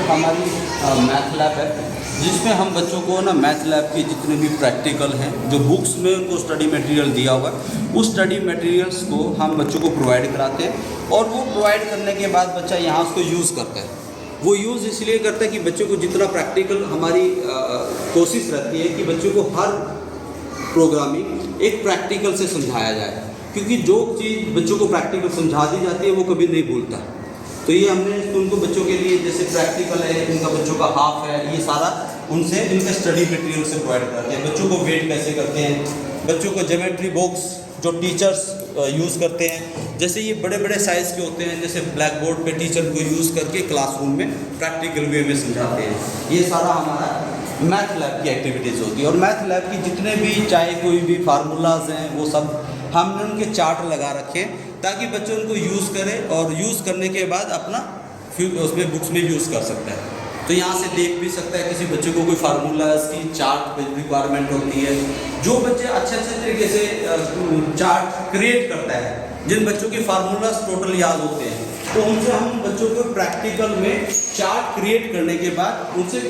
हमारी math lab है, जिसमें हम बच्चों को ना मैथ लैब के जितने भी प्रैक्टिकल हैं, जो बुक्स में उनको स्टडी मटेरियल दिया हुआ है, उस स्टडी मटेरियल्स को हम बच्चों को प्रोवाइड कराते हैं। और वो प्रोवाइड करने के बाद बच्चा यहाँ उसको यूज़ करता है। वो यूज़ इसलिए करता है कि बच्चों को जितना प्रैक्टिकल, हमारी कोशिश रहती है कि बच्चों को हर प्रोग्रामिंग एक प्रैक्टिकल से समझाया जाए, क्योंकि जो चीज़ बच्चों को प्रैक्टिकल समझा दी जाती है वो कभी नहीं भूलता। तो ये हमने उनको बच्चों के लिए जैसे प्रैक्टिकल है, उनका बच्चों का हाफ है, ये सारा उनसे इनके स्टडी मटेरियल से प्रोवाइड कराते हैं। बच्चों को वेट कैसे करते हैं, बच्चों को ज्योमेट्री बॉक्स जो टीचर्स यूज़ करते हैं, जैसे ये बड़े बड़े साइज़ के होते हैं, जैसे ब्लैक बोर्ड पे टीचर को यूज़ करके क्लासरूम में प्रैक्टिकल वे में समझाते हैं। ये सारा हमारा मैथ लैब की एक्टिविटीज़ होती है। और मैथ लैब की जितने भी चाहे कोई भी फार्मूलाज हैं, वो सब हमने उनके चार्ट लगा रखे हैं, ताकि बच्चे उनको यूज़ करें और यूज़ करने के बाद अपना फिर उसमें बुक्स में यूज़ कर सकता है। तो यहाँ से देख भी सकता है किसी बच्चे को कोई फार्मूलाज की चार्ट रिक्वायरमेंट होती है। जो बच्चे अच्छे तरीके से चार्ट क्रिएट करता है, जिन बच्चों के फार्मूलाज टोटल याद होते हैं, तो उनसे हम बच्चों को प्रैक्टिकल में चार्ट क्रिएट करने के बाद उनसे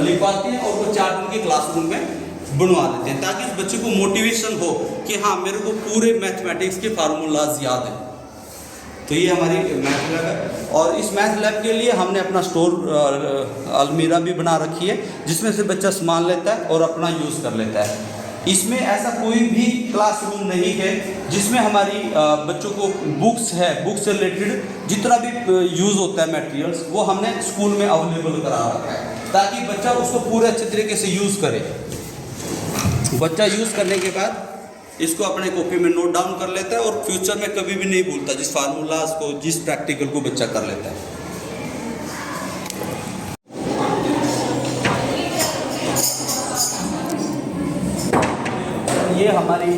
लिखवाते हैं और वो चार्ट उनके क्लासरूम में बनवा देते हैं, ताकि उस बच्चे को मोटिवेशन हो कि हाँ, मेरे को पूरे मैथमेटिक्स के फार्मूलाज याद हैं। तो ये हमारी मैथ लैब है। और इस मैथ लैब के लिए हमने अपना स्टोर अलमीरा भी बना रखी है, जिसमें से बच्चा सामान लेता है और अपना यूज़ कर लेता है। इसमें ऐसा कोई भी क्लासरूम नहीं है जिसमें हमारी बच्चों को बुक्स है, बुक्स से रिलेटेड जितना भी यूज़ होता है मटेरियल्स, वो हमने स्कूल में अवेलेबल करा रखा है, ताकि बच्चा उसको पूरे अच्छे तरीके से यूज़ करे। बच्चा यूज़ करने के बाद इसको अपने कॉपी में नोट डाउन कर लेता है और फ्यूचर में कभी भी नहीं भूलता, जिस फार्मूलाज को, जिस प्रैक्टिकल को बच्चा कर लेता है। ये हमारी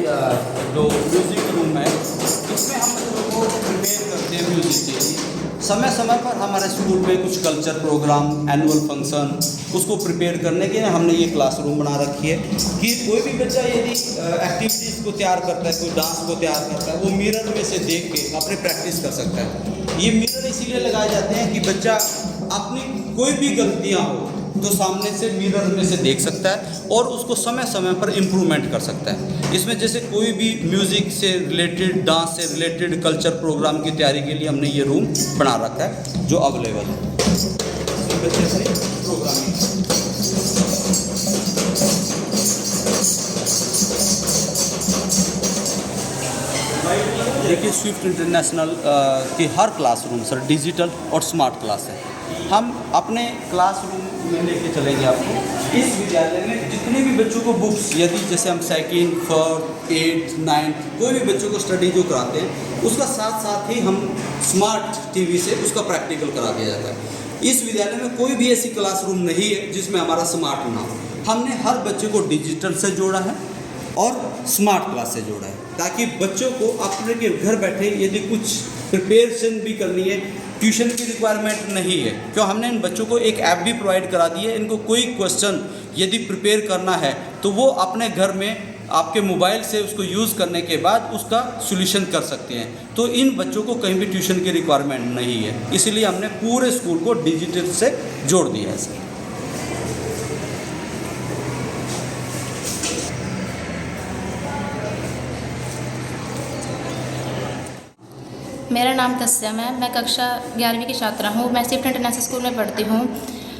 जो म्यूज़िक रूम है, इसमें हम बच्चों को प्रिपेयर करते हैं म्यूज़िक के लिए। समय समय पर हमारे स्कूल में कुछ कल्चर प्रोग्राम, एनुअल फंक्शन, उसको प्रिपेयर करने के लिए हमने ये क्लासरूम बना रखी है कि कोई भी बच्चा यदि एक्टिविटीज़ को तैयार करता है, कोई डांस को तैयार करता है, वो मिरर में से देख के अपने प्रैक्टिस कर सकता है। ये मिरर इसीलिए लगाए जाते हैं कि बच्चा अपनी कोई भी गलतियाँ हो तो सामने से मिरर में से देख सकता है और उसको समय समय पर इम्प्रूवमेंट कर सकता है। इसमें जैसे कोई भी म्यूज़िक से रिलेटेड, डांस से रिलेटेड कल्चर प्रोग्राम की तैयारी के लिए हमने ये रूम बना रखा है, जो अवेलेबल है। बच्चे से प्रोग्रामिंग देखिए, स्विफ्ट इंटरनेशनल की हर क्लासरूम सर डिजिटल और स्मार्ट क्लास है। हम अपने क्लासरूम में लेके चलेंगे आपको। इस विद्यालय में जितने भी बच्चों को बुक्स, यदि जैसे हम सेकंड, फोर्थ, 8th, 9th कोई भी बच्चों को स्टडी जो कराते हैं, उसका साथ साथ ही हम स्मार्ट टीवी से उसका प्रैक्टिकल करा दिया जाता है। इस विद्यालय में कोई भी ऐसी क्लासरूम नहीं है जिसमें हमारा स्मार्ट ना हो। हमने हर बच्चे को डिजिटल से जोड़ा है और स्मार्ट क्लास से जोड़ा है, ताकि बच्चों को अपने के घर बैठे यदि कुछ प्रिपरेशन भी करनी है, ट्यूशन की रिक्वायरमेंट नहीं है, क्यों हमने इन बच्चों को एक ऐप भी प्रोवाइड करा दी है। इनको कोई क्वेश्चन यदि प्रिपेयर करना है तो वो अपने घर में आपके मोबाइल से उसको यूज़ करने के बाद उसका सॉल्यूशन कर सकते हैं। तो इन बच्चों को कहीं भी ट्यूशन की रिक्वायरमेंट नहीं है, इसलिए हमने पूरे स्कूल को डिजिटल से जोड़ दिया है सर। मेरा नाम तस्यम है। मैं कक्षा 11वीं की छात्रा हूँ। मैं स्विफ्ट इंटरनेशनल स्कूल में पढ़ती हूँ।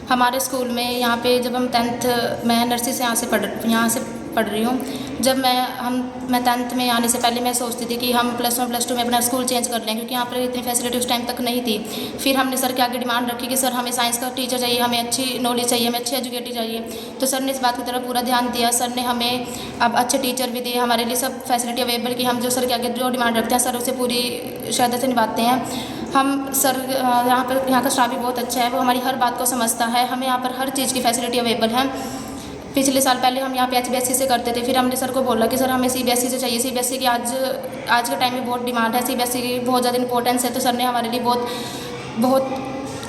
हमारे स्कूल में यहाँ पे जब हम 10th, मैं नर्सरी से यहाँ से पढ़ रही हूँ। जब मैं 10th में आने से पहले मैं सोचती थी कि हम +1 +2 में अपना स्कूल चेंज कर लें, क्योंकि यहाँ पर इतनी फैसिलिटी उस टाइम तक नहीं थी। फिर हमने सर के आगे डिमांड रखी कि सर हमें साइंस का टीचर चाहिए, हमें अच्छी नॉलेज चाहिए, हमें अच्छी एजुकेटर चाहिए। तो सर ने इस बात की तरफ पूरा ध्यान दिया। सर ने हमें अब अच्छे टीचर भी दिए, हमारे लिए सब फैसिलिटी अवेलेबल की। हम जो सर के आगे जो डिमांड रखते हैं, सर उसे पूरी श्रद्धा से निभाते हैं। हम सर यहाँ का स्टाफ भी बहुत अच्छा है, वो हमारी हर बात को समझता है। हमें यहाँ पर हर चीज़ की फैसिलिटी अवेलेबल है। पिछले साल पहले हम यहाँ पे HBSC से करते थे, फिर हमने सर को बोला कि सर हमें CBSE से चाहिए। CBSE की आज के टाइम में बहुत डिमांड है, CBSE की बहुत ज़्यादा इंपॉर्टेंस है। तो सर ने हमारे लिए बहुत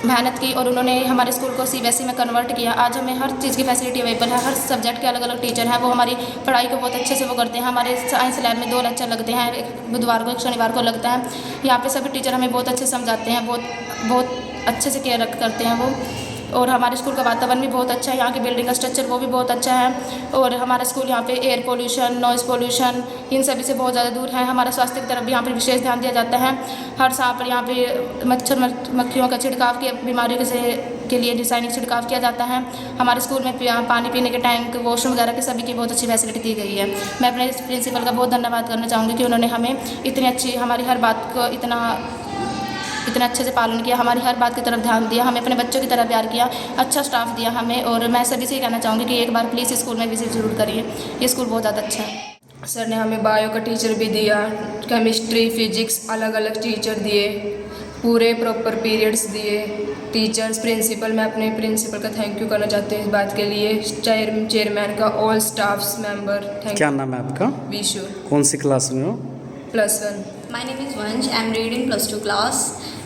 मेहनत की और उन्होंने हमारे स्कूल को CBSE में कन्वर्ट किया। आज हमें हर चीज़ की फैसिलिटी अवेलेबल है। हर सब्जेक्ट के अलग अलग टीचर हैं, वो हमारी पढ़ाई को बहुत अच्छे से वो करते हैं। हमारे साइंस लैब में 2 लेक्चर लगते हैं, एक बुधवार को एक शनिवार को लगता है। यहाँ पे सभी टीचर हमें बहुत अच्छे समझाते हैं, बहुत अच्छे से केयर करते हैं वो। और हमारे स्कूल का वातावरण भी बहुत अच्छा है, यहाँ की बिल्डिंग का स्ट्रक्चर वो भी बहुत अच्छा है। और हमारा स्कूल यहाँ पे air pollution, noise pollution in सभी से बहुत ज़्यादा दूर है। हमारा स्वास्थ्य की तरफ भी यहाँ पर विशेष ध्यान दिया जाता है। हर साल पर यहाँ पे मच्छर मक्खियों का छिड़काव की बीमारियों के लिए रासायनिक छिड़काव किया जाता है। हमारे स्कूल में पानी पीने के टैंक, वॉशरूम वगैरह की सभी की बहुत अच्छी फैसिलिटी दी गई है। मैं अपने प्रिंसिपल का बहुत धन्यवाद करना चाहूँगी कि उन्होंने हमें इतनी अच्छी, हमारी हर बात को इतना अच्छे से पालन किया, हमारी हर बात की तरफ ध्यान दिया, हमें अपने बच्चों की तरह प्यार किया, अच्छा स्टाफ दिया हमें। और मैं सभी से कहना चाहूँगी कि एक बार प्लीज़ स्कूल में विजिट ज़रूर करिए, ये स्कूल बहुत ज़्यादा अच्छा है। सर ने हमें बायो का टीचर भी दिया, केमिस्ट्री, फिजिक्स अलग अलग टीचर दिए, पूरे प्रॉपर पीरियड्स दिए। टीचर्स, प्रिंसिपल, मैं अपने प्रिंसिपल का थैंक यू करना चाहती हूँ इस बात के लिए, चेयरमैन का, all staffs member, thank you. क्या नाम है आपका? विशु। कौन सी क्लास में हो? +1। My name is Vansh. I am reading +2 class.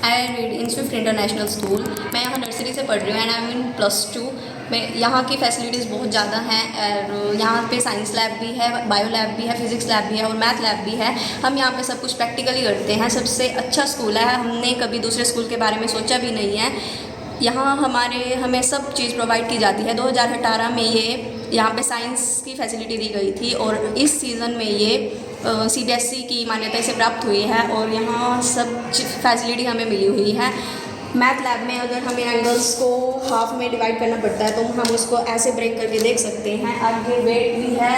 I read in Swift International School. मैं यहाँ नर्सरी से पढ़ रही हूँ एंड आई एम इन +2। मैं यहाँ की फैसिलिटीज़ बहुत ज़्यादा हैं और यहाँ पे साइंस लैब भी है, बायो लैब भी है, फिज़िक्स लैब भी है और मैथ लैब भी है। हम यहाँ पे सब कुछ प्रैक्टिकली करते हैं। सबसे अच्छा स्कूल है, हमने कभी दूसरे स्कूल के बारे में सोचा भी नहीं है। यहाँ हमें सब चीज़ प्रोवाइड की जाती है। 2018 में यहाँ पे साइंस की फैसिलिटी दी गई थी और इस सीज़न में ये CBSE की मान्यता इसे प्राप्त हुई है और यहाँ सब फैसिलिटी हमें मिली हुई है। मैथ लैब में अगर हमें एंगल्स को हाफ में डिवाइड करना पड़ता है तो हम उसको ऐसे ब्रेक करके देख सकते हैं। आगे वेट भी है,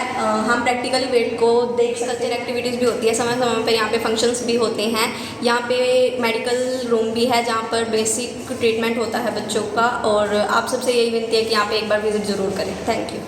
हम प्रैक्टिकली वेट को देख सकते हैं। एक्टिविटीज़ भी होती है समय समय पर, यहाँ पे फंक्शंस भी होते हैं। यहाँ पे मेडिकल रूम भी है जहाँ पर बेसिक ट्रीटमेंट होता है बच्चों का। और आप सबसे यही विनती है कि यहाँ पे एक बार विजिट ज़रूर करें। Thank you.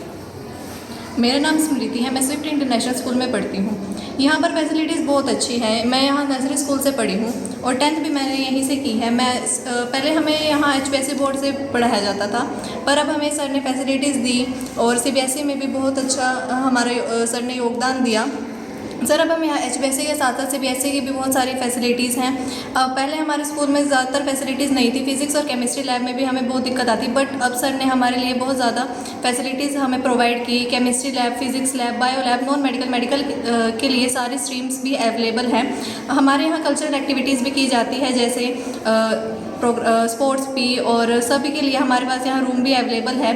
मेरा नाम स्मृति है, मैं स्विफ्ट इंटरनेशनल स्कूल में पढ़ती हूँ। यहाँ पर फैसिलिटीज़ बहुत अच्छी हैं। मैं यहाँ नर्सरी स्कूल से पढ़ी हूँ और 10th भी मैंने यहीं से की है। मैं पहले हमें यहाँ HBSE बोर्ड से पढ़ाया जाता था, पर अब हमें सर ने फैसिलिटीज़ दी और CBSE में भी बहुत अच्छा हमारे सर ने योगदान दिया। सर अब हम यहाँ HBSE के साथ साथ CBSE की भी बहुत सारी फैसिलिटीज़ हैं। पहले हमारे स्कूल में ज़्यादातर फैसिलिटीज़ नहीं थी, फिज़िक्स और केमिस्ट्री लैब में भी हमें बहुत दिक्कत आती, बट अब सर ने हमारे लिए बहुत ज़्यादा फैसिलिटीज़ हमें प्रोवाइड की। Chemistry lab, physics lab, bio lab, non medical के लिए सारी स्ट्रीम्स भी अवेलेबल हैं। हमारे यहाँ कल्चरल एक्टिविटीज़ भी की जाती है, जैसे स्पोर्ट्स भी, और सभी के लिए हमारे पास यहाँ रूम भी अवेलेबल है।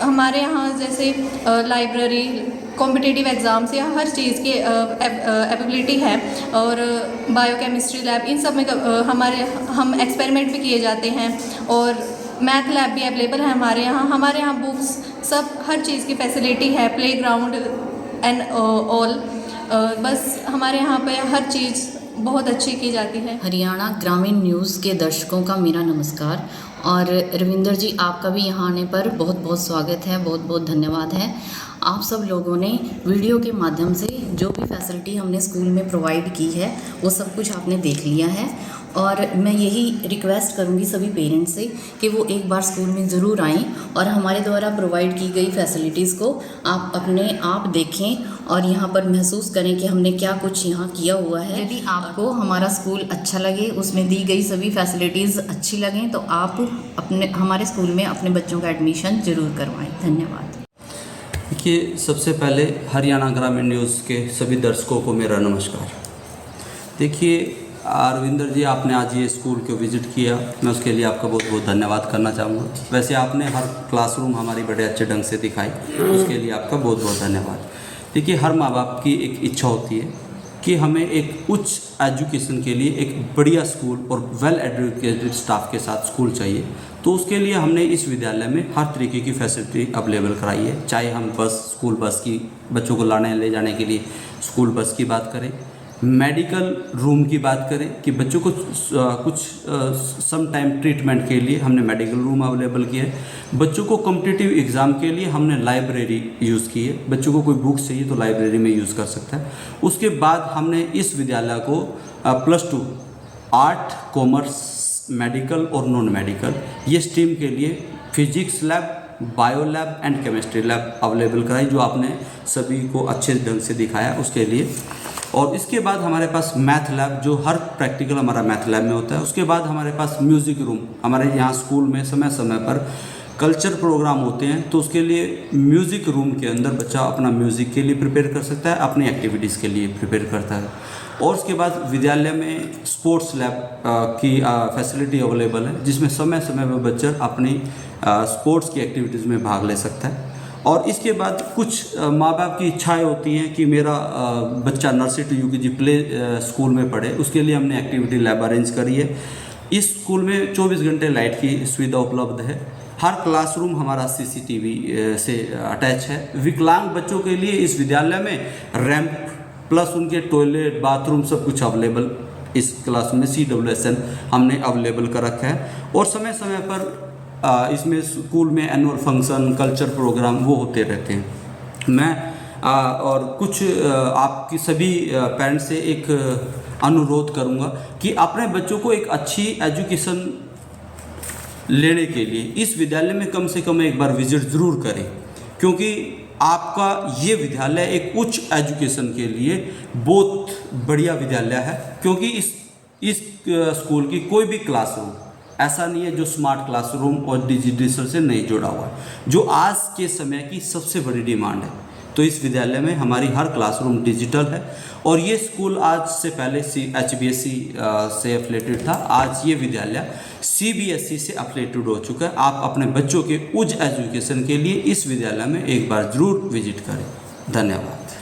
हमारे यहाँ जैसे लाइब्रेरी, कॉम्पिटिटिव एग्ज़ाम्स या हर चीज़ की एबिलिटी है। और बायोकेमिस्ट्री लैब, इन सब में हम एक्सपेरिमेंट भी किए जाते हैं। और मैथ लैब भी अवेलेबल है हमारे यहाँ बुक्स, सब हर चीज़ की फैसिलिटी है, प्लेग्राउंड एंड ऑल। बस हमारे यहाँ पे हर चीज़ बहुत अच्छी की जाती है। हरियाणा ग्रामीण न्यूज़ के दर्शकों का मेरा नमस्कार। और रविंदर जी, आपका भी यहाँ आने पर बहुत बहुत स्वागत है, बहुत बहुत धन्यवाद है। आप सब लोगों ने वीडियो के माध्यम से जो भी फैसिलिटी हमने स्कूल में प्रोवाइड की है वो सब कुछ आपने देख लिया है। और मैं यही रिक्वेस्ट करूँगी सभी पेरेंट्स से कि वो एक बार स्कूल में ज़रूर आएँ और हमारे द्वारा प्रोवाइड की गई फैसिलिटीज़ को आप अपने आप देखें और यहाँ पर महसूस करें कि हमने क्या कुछ यहाँ किया हुआ है। यदि आपको हमारा स्कूल अच्छा लगे, उसमें दी गई सभी फैसिलिटीज़ अच्छी लगें, तो आप हमारे स्कूल में अपने बच्चों का एडमिशन ज़रूर करवाएँ। धन्यवाद। देखिए, सबसे पहले हरियाणा ग्रामीण न्यूज़ के सभी दर्शकों को मेरा नमस्कार। देखिए रविंदर जी, आपने आज ये स्कूल को विज़िट किया, मैं उसके लिए आपका बहुत बहुत धन्यवाद करना चाहूँगा। वैसे आपने हर क्लासरूम हमारी बड़े अच्छे ढंग से दिखाई, उसके लिए आपका बहुत बहुत धन्यवाद। देखिए, हर माँ बाप की एक इच्छा होती है कि हमें एक उच्च एजुकेशन के लिए एक बढ़िया स्कूल और वेल एजुकेटेड स्टाफ के साथ स्कूल चाहिए। तो उसके लिए हमने इस विद्यालय में हर तरीके की फैसिलिटी अवेलेबल कराई है। चाहे हम स्कूल बस की, बच्चों को लाने ले जाने के लिए स्कूल बस की बात करें, मेडिकल रूम की बात करें कि बच्चों को कुछ सम टाइम ट्रीटमेंट के लिए हमने मेडिकल रूम अवेलेबल किया है। बच्चों को कॉम्पिटिटिव एग्ज़ाम के लिए हमने लाइब्रेरी यूज़ की है। बच्चों को कोई बुक्स चाहिए तो लाइब्रेरी में यूज़ कर सकता है। उसके बाद हमने इस विद्यालय को +2 आर्ट, कॉमर्स, मेडिकल और नॉन मेडिकल ये स्ट्रीम के लिए physics lab, bio lab and chemistry lab available कराई, जो आपने सभी को अच्छे ढंग से दिखाया उसके लिए। और इसके बाद हमारे पास मैथ लैब, जो हर प्रैक्टिकल हमारा मैथ लैब में होता है। उसके बाद हमारे पास म्यूज़िक रूम, हमारे यहाँ स्कूल में समय समय पर कल्चर प्रोग्राम होते हैं, तो उसके लिए म्यूज़िक रूम के अंदर बच्चा अपना म्यूज़िक के लिए प्रिपेयर कर सकता है, अपनी एक्टिविटीज़ के लिए प्रिपेयर करता है। और उसके बाद विद्यालय में स्पोर्ट्स लैब की फैसिलिटी अवेलेबल है, जिसमें समय समय पर बच्चा अपनी स्पोर्ट्स की एक्टिविटीज़ में भाग ले सकता है। और इसके बाद कुछ माँ बाप की इच्छाएं होती हैं कि मेरा बच्चा nursery to UKG play school में पढ़े, उसके लिए हमने एक्टिविटी लैब अरेंज करी है। इस स्कूल में 24 घंटे लाइट की सुविधा उपलब्ध है। हर क्लासरूम हमारा CCTV से अटैच है। विकलांग बच्चों के लिए इस विद्यालय में रैंप प्लस उनके टॉयलेट, बाथरूम सब कुछ अवेलेबल इस क्लास में CWSN हमने अवेलेबल कर रखा है। और समय समय पर इसमें स्कूल में एनुअल फंक्शन, कल्चर प्रोग्राम वो होते रहते हैं। मैं और कुछ आपकी सभी पेरेंट्स से एक अनुरोध करूंगा कि अपने बच्चों को एक अच्छी एजुकेशन लेने के लिए इस विद्यालय में कम से कम एक बार विजिट ज़रूर करें, क्योंकि आपका ये विद्यालय एक उच्च एजुकेशन के लिए बहुत बढ़िया विद्यालय है। क्योंकि इस स्कूल की कोई भी क्लासरूम ऐसा नहीं है जो स्मार्ट क्लासरूम और डिजिटल से नहीं जुड़ा हुआ है, जो आज के समय की सबसे बड़ी डिमांड है। तो इस विद्यालय में हमारी हर क्लासरूम डिजिटल है। और ये स्कूल आज से पहले HBSE से एफिलेटेड था, आज ये विद्यालय CBSE से एफिलेटेड हो चुका है। आप अपने बच्चों के उच्च एजुकेशन के लिए इस विद्यालय में एक बार ज़रूर विजिट करें। धन्यवाद।